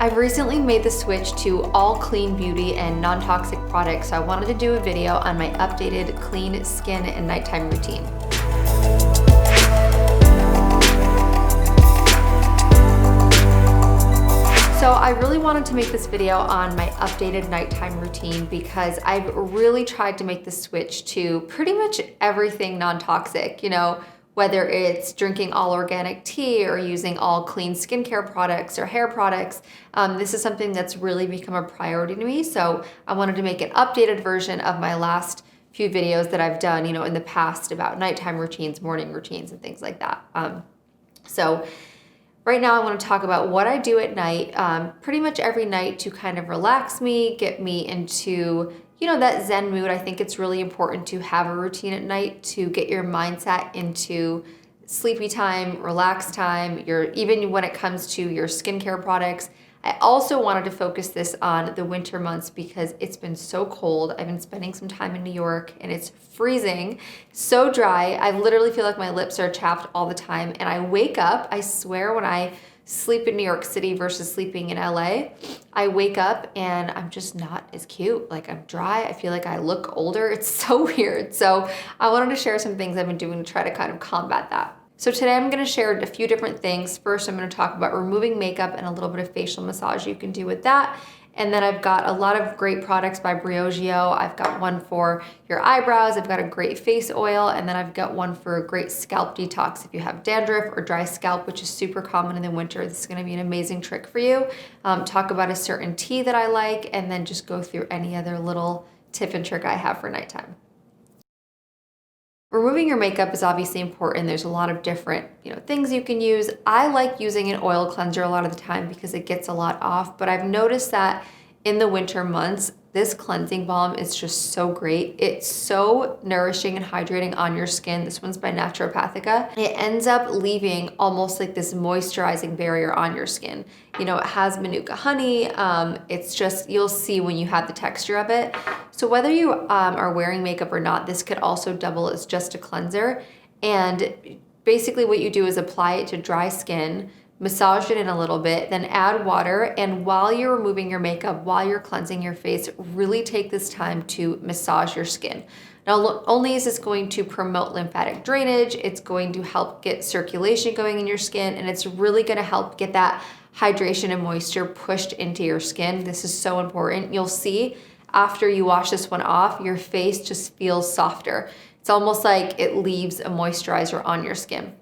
I've recently made the switch to all clean beauty and non-toxic products, so I wanted to do a video on my updated clean skin and nighttime routine. So I really wanted to make this video on my updated nighttime routine because I've really tried to make the switch to pretty much everything non-toxic, whether it's drinking all organic tea or using all clean skincare products or hair products. This is something that's really become a priority to me. So I wanted to make an updated version of my last few videos that I've done, in the past about nighttime routines, morning routines, and things like that. So right now I want to talk about what I do at night, pretty much every night to kind of relax me, get me into that Zen mood. I think it's really important to have a routine at night to get your mindset into sleepy time, relaxed time, even when it comes to your skincare products. I also wanted to focus this on the winter months because it's been so cold. I've been spending some time in New York and it's freezing, so dry. I literally feel like my lips are chapped all the time. And I wake up, I swear, when I sleep in New York City versus sleeping in LA, I wake up and I'm just not as cute. Like, I'm dry. I feel like I look older. It's so weird. So I wanted to share some things I've been doing to try to kind of combat that. So today I'm going to share a few different things. First, I'm going to talk about removing makeup and a little bit of facial massage you can do with that. And then I've got a lot of great products by Briogeo. I've got one for your eyebrows. I've got a great face oil. And then I've got one for a great scalp detox. If you have dandruff or dry scalp, which is super common in the winter, this is going to be an amazing trick for you. Talk about a certain tea that I like, and then just go through any other little tip and trick I have for nighttime. Removing your makeup is obviously important. There's a lot of different, things you can use. I like using an oil cleanser a lot of the time because it gets a lot off, but I've noticed that in the winter months, this cleansing balm is just so great. It's so nourishing and hydrating on your skin. This one's by Naturopathica. It ends up leaving almost like this moisturizing barrier on your skin. It has manuka honey. It's just, you'll see when you have the texture of it. So whether you are wearing makeup or not, this could also double as just a cleanser. And basically what you do is apply it to dry skin, massage it in a little bit, then add water. And while you're removing your makeup, while you're cleansing your face, really take this time to massage your skin. Not only is this going to promote lymphatic drainage, it's going to help get circulation going in your skin, and it's really going to help get that hydration and moisture pushed into your skin. This is so important. You'll see after you wash this one off, your face just feels softer. It's almost like it leaves a moisturizer on your skin.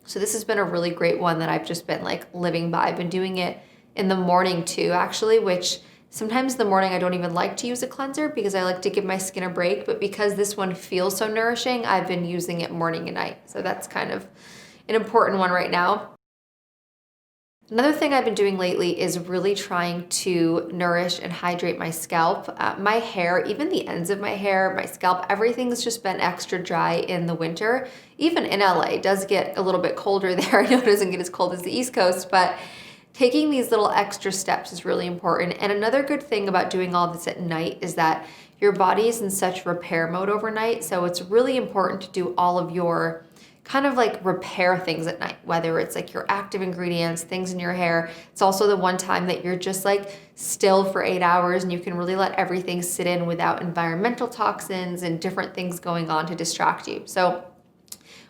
So this has been a really great one that I've just been living by. I've been doing it in the morning too, actually, which sometimes in the morning I don't even like to use a cleanser because I like to give my skin a break. But because this one feels so nourishing, I've been using it morning and night. So that's kind of an important one right now. Another thing I've been doing lately is really trying to nourish and hydrate my scalp. My hair, even the ends of my hair, my scalp, everything's just been extra dry in the winter. Even in LA, it does get a little bit colder there. I know it doesn't get as cold as the East Coast, but taking these little extra steps is really important. And another good thing about doing all this at night is that your body is in such repair mode overnight. So it's really important to do all of your kind of repair things at night, whether it's your active ingredients, things in your hair. It's also the one time that you're just still for 8 hours and you can really let everything sit in without environmental toxins and different things going on to distract you. So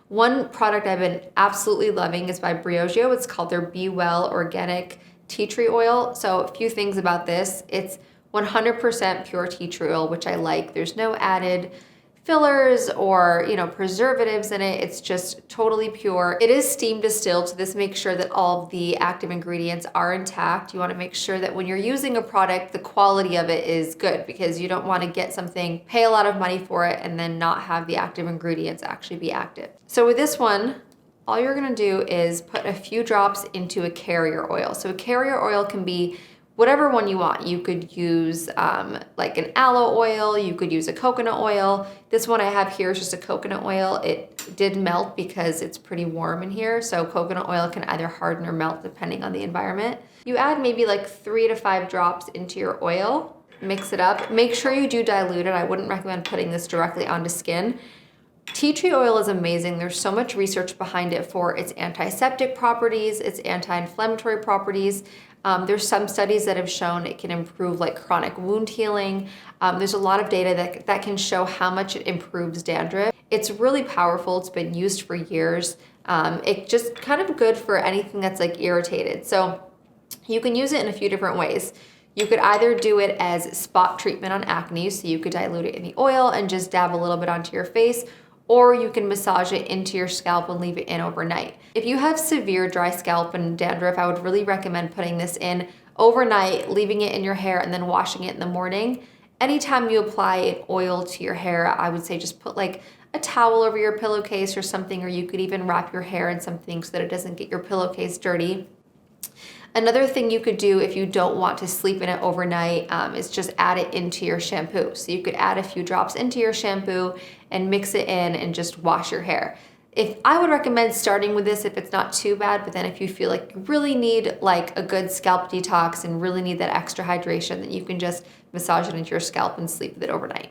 one product I've been absolutely loving is by Briogeo. It's called their bwell organic tea tree oil. So a few things about this. It's 100% pure tea tree oil, which I like. There's no added fillers or preservatives in it. It's just totally pure. It is steam distilled, so this makes sure that all of the active ingredients are intact. You want to make sure that when you're using a product, the quality of it is good, because you don't want to get something, pay a lot of money for it, and then not have the active ingredients actually be active. So with this one, all you're going to do is put a few drops into a carrier oil. So a carrier oil can be whatever one you want. You could use an aloe oil, you could use a coconut oil. This one I have here is just a coconut oil. It did melt because it's pretty warm in here, so coconut oil can either harden or melt depending on the environment. You add maybe 3 to 5 drops into your oil, mix it up. Make sure you do dilute it. I wouldn't recommend putting this directly onto skin. Tea tree oil is amazing. There's so much research behind it for its antiseptic properties, its anti-inflammatory properties. There's some studies that have shown it can improve like chronic wound healing. There's a lot of data that can show how much it improves dandruff. It's really powerful. It's been used for years. It's just kind of good for anything that's like irritated. So you can use it in a few different ways. You could either do it as spot treatment on acne, so you could dilute it in the oil and just dab a little bit onto your face, or you can massage it into your scalp and leave it in overnight. If you have severe dry scalp and dandruff, I would really recommend putting this in overnight, leaving it in your hair, and then washing it in the morning. Anytime you apply an oil to your hair, I would say just put like a towel over your pillowcase or something, or you could even wrap your hair in something so that it doesn't get your pillowcase dirty. Another thing you could do if you don't want to sleep in it overnight is just add it into your shampoo. So you could add a few drops into your shampoo and mix it in and just wash your hair. I would recommend starting with this if it's not too bad, but then if you feel like you really need like a good scalp detox and really need that extra hydration, then you can just massage it into your scalp and sleep with it overnight.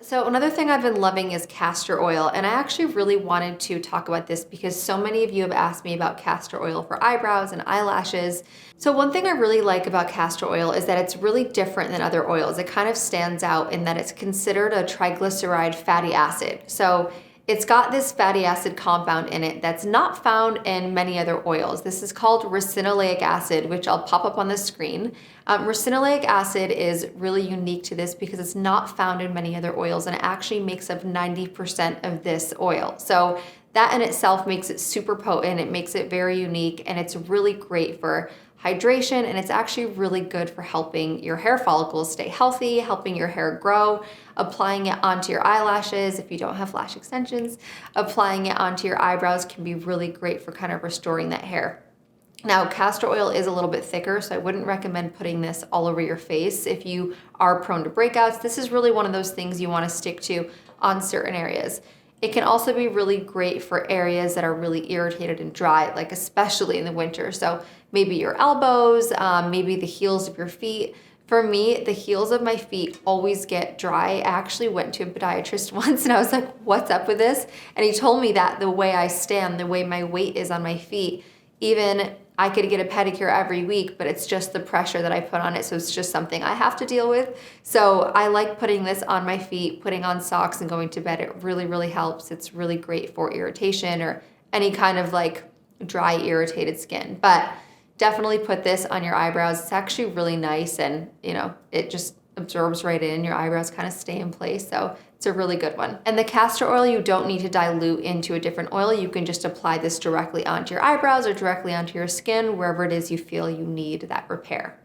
So another thing I've been loving is castor oil, and I actually really wanted to talk about this because so many of you have asked me about castor oil for eyebrows and eyelashes. So one thing I really like about castor oil is that it's really different than other oils. It kind of stands out in that it's considered a triglyceride fatty acid. So it's got this fatty acid compound in it that's not found in many other oils. This is called ricinoleic acid, which I'll pop up on the screen. Ricinoleic acid is really unique to this because it's not found in many other oils, and it actually makes up 90% of this oil. So that in itself makes it super potent. It makes it very unique, and it's really great for hydration, and it's actually really good for helping your hair follicles stay healthy, helping your hair grow, applying it onto your eyelashes if you don't have lash extensions, applying it onto your eyebrows can be really great for kind of restoring that hair. Now, castor oil is a little bit thicker, so I wouldn't recommend putting this all over your face if you are prone to breakouts. This is really one of those things you want to stick to on certain areas. It can also be really great for areas that are really irritated and dry, like especially in the winter. So maybe your elbows, maybe the heels of your feet. For me, the heels of my feet always get dry. I actually went to a podiatrist once and I was like, what's up with this? And he told me that the way I stand, the way my weight is on my feet, even I could get a pedicure every week, but it's just the pressure that I put on it. So it's just something I have to deal with. So I like putting this on my feet, putting on socks and going to bed. It really, really helps. It's really great for irritation or any kind of like dry, irritated skin. But definitely put this on your eyebrows. It's actually really nice, and it just absorbs right in. Your eyebrows kind of stay in place. So it's a really good one. And the castor oil, you don't need to dilute into a different oil. You can just apply this directly onto your eyebrows or directly onto your skin, wherever it is you feel you need that repair.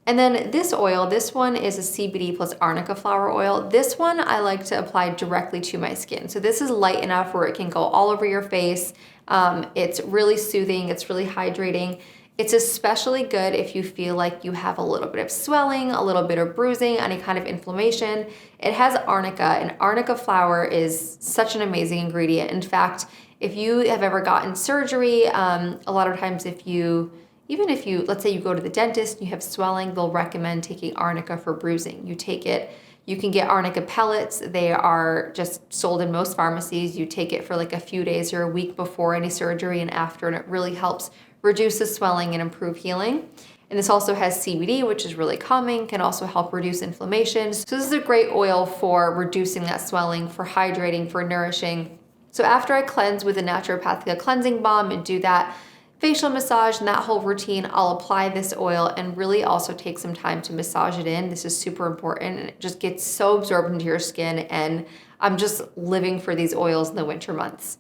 And then this oil, this one is a CBD plus arnica flower oil. This one I like to apply directly to my skin. So this is light enough where it can go all over your face. It's really soothing, it's really hydrating. It's especially good if you feel like you have a little bit of swelling, a little bit of bruising, any kind of inflammation. It has arnica, and arnica flower is such an amazing ingredient. In fact, if you have ever gotten surgery, a lot of times even if you, let's say you go to the dentist and you have swelling, they'll recommend taking arnica for bruising. You take it, you can get arnica pellets. They are just sold in most pharmacies. You take it for like a few days or a week before any surgery and after, and it really helps reduce the swelling and improve healing. And this also has CBD, which is really calming, can also help reduce inflammation. So this is a great oil for reducing that swelling, for hydrating, for nourishing. So after I cleanse with a naturopathic cleansing balm and do that facial massage and that whole routine, I'll apply this oil and really also take some time to massage it in. This is super important, and it just gets so absorbed into your skin, and I'm just living for these oils in the winter months.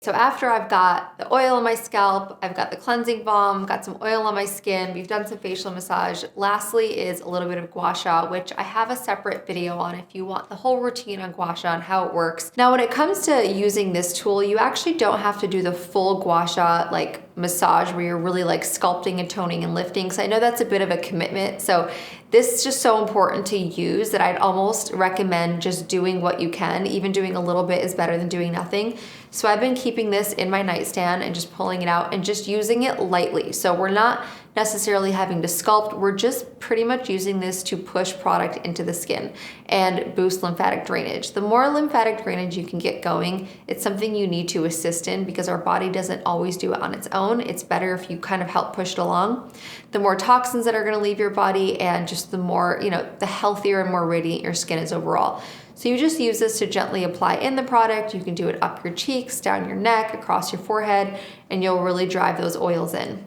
So after I've got the oil on my scalp, I've got the cleansing balm, got some oil on my skin, we've done some facial massage. Lastly is a little bit of gua sha, which I have a separate video on if you want the whole routine on gua sha and how it works. Now, when it comes to using this tool, you actually don't have to do the full gua sha like massage where you're really like sculpting and toning and lifting, because I know that's a bit of a commitment. So this is just so important to use that I'd almost recommend just doing what you can. Even doing a little bit is better than doing nothing. So I've been keeping this in my nightstand and just pulling it out and just using it lightly. So we're not necessarily having to sculpt. We're just pretty much using this to push product into the skin and boost lymphatic drainage. The more lymphatic drainage you can get going, it's something you need to assist in because our body doesn't always do it on its own. It's better if you kind of help push it along. The more toxins that are going to leave your body, and just the more, the healthier and more radiant your skin is overall. So you just use this to gently apply in the product. You can do it up your cheeks, down your neck, across your forehead, and you'll really drive those oils in.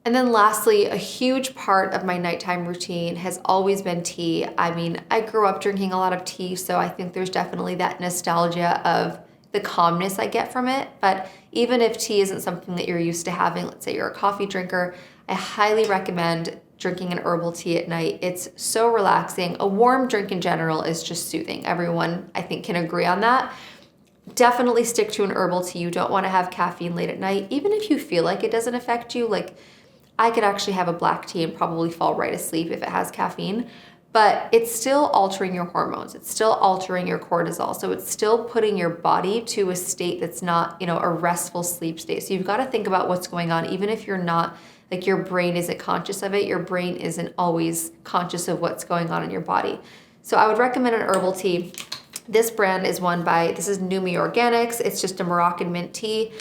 And then lastly, a huge part of my nighttime routine has always been tea. I mean, I grew up drinking a lot of tea, so I think there's definitely that nostalgia of the calmness I get from it. But even if tea isn't something that you're used to having, let's say you're a coffee drinker, I highly recommend drinking an herbal tea at night. It's so relaxing. A warm drink in general is just soothing. Everyone, I think, can agree on that. Definitely stick to an herbal tea. You don't want to have caffeine late at night. Even if you feel like it doesn't affect you, like I could actually have a black tea and probably fall right asleep if it has caffeine, but it's still altering your hormones. It's still altering your cortisol. So it's still putting your body to a state that's not, a restful sleep state. So you've got to think about what's going on. Even if you're not, like your brain isn't conscious of it, your brain isn't always conscious of what's going on in your body. So I would recommend an herbal tea. This brand is this is Numi Organics. It's just a Moroccan mint tea.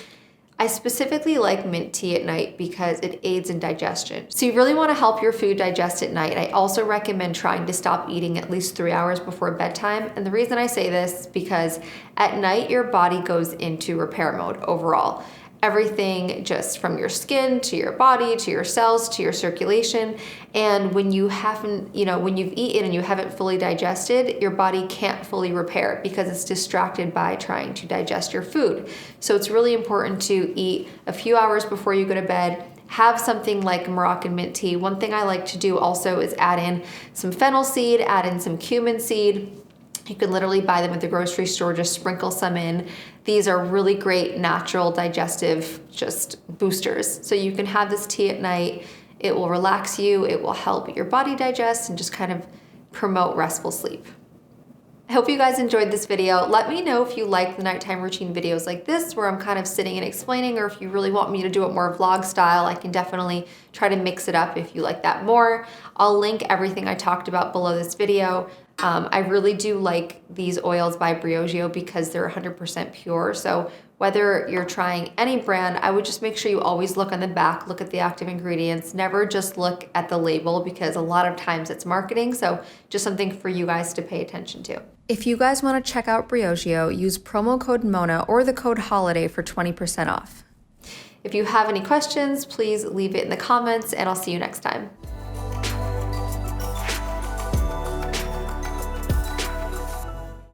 I specifically like mint tea at night because it aids in digestion. So you really want to help your food digest at night. I also recommend trying to stop eating at least 3 hours before bedtime. And the reason I say this is because at night your body goes into repair mode overall. Everything, just from your skin to your body to your cells to your circulation. And when you haven't, when you've eaten and you haven't fully digested, your body can't fully repair because it's distracted by trying to digest your food. So it's really important to eat a few hours before you go to bed. Have something like Moroccan mint tea. One thing I like to do also is add in some fennel seed, add in some cumin seed. You can literally buy them at the grocery store, just sprinkle some in. These are really great natural digestive just boosters. So you can have this tea at night. It will relax you. It will help your body digest and just kind of promote restful sleep. I hope you guys enjoyed this video. Let me know if you like the nighttime routine videos like this, where I'm kind of sitting and explaining, or if you really want me to do it more vlog style. I can definitely try to mix it up if you like that more. I'll link everything I talked about below this video. I really do like these oils by Briogeo because they're 100% pure. So whether you're trying any brand, I would just make sure you always look on the back, look at the active ingredients, never just look at the label because a lot of times it's marketing. So just something for you guys to pay attention to. If you guys want to check out Briogeo, use promo code MONA or the code HOLIDAY for 20% off. If you have any questions, please leave it in the comments and I'll see you next time.